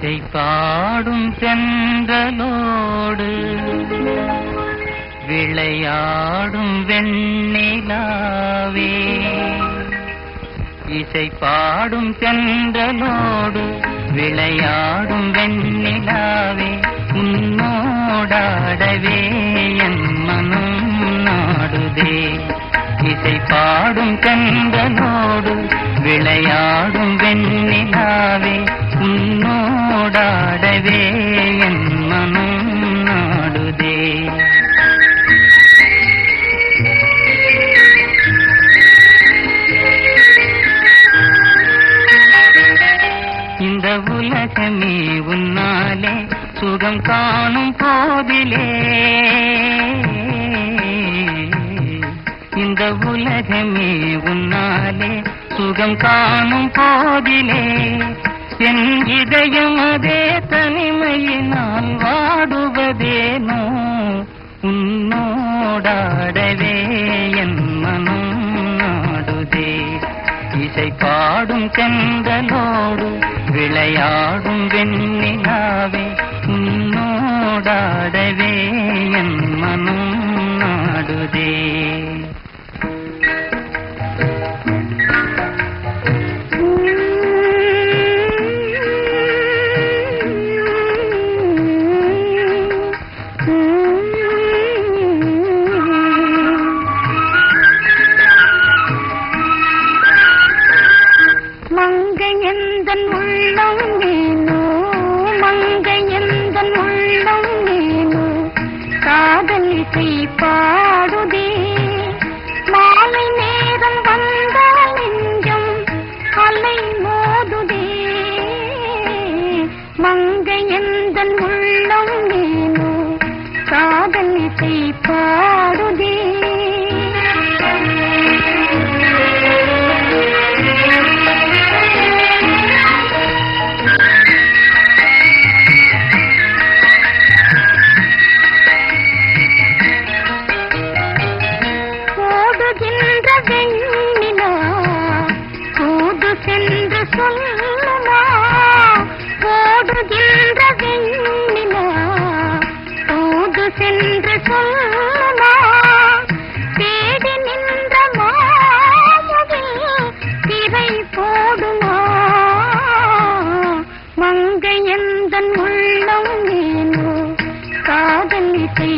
இசை பாடும் சென்றலோடு விளையாடும் வெண்ணிலாவே, இசை பாடும் சென்றலோடு விளையாடும் வெண்ணிலாவே, உன்னோடாடவே என் மனம் நாடுதே. இசை பாடும் சென்றலோடு விளையாடும் வெண்ணிலாவே, உன்னோடாடவே என் மனம் நாடுதே. இந்த உலகமே உன்னாலே சுகம் காணும் போதிலே, இந்த உலகமே உன்னாலே சுகம் காணும் போதிலே, என் இதயம் அதே தனிமையினால் வாடுவதேனோ, உன்னோடாடவே என் மனம் நாடுதே. இசை பாடும் செந்தலோடு விளையாடும் வெண்ணிலாவே, உன்னோடாடவே என் மனம் நாடுதே. மங்கையந்தன் உள்ளம் நீனோ, மங்கையந்தன் உள்ளம் நீனோ, காதல் இசை பாடுதே. மாலை நேரம் வந்தால் நெஞ்சம் அலை மோதுதே. மங்கையந்தன் உள்ளம் நீனோ, காதல் இசை பாடுதே. வெண்ணிலா தூது சென்று சொல்லுமா, ஓடுகின்ற வெண்ணிலா தூது சென்று சொல்லுமா, தேடி நின்ற மாமுகில் திரை போடுமா. மங்கையந்தன் உள்ளம் நீனோ, காதல் இசை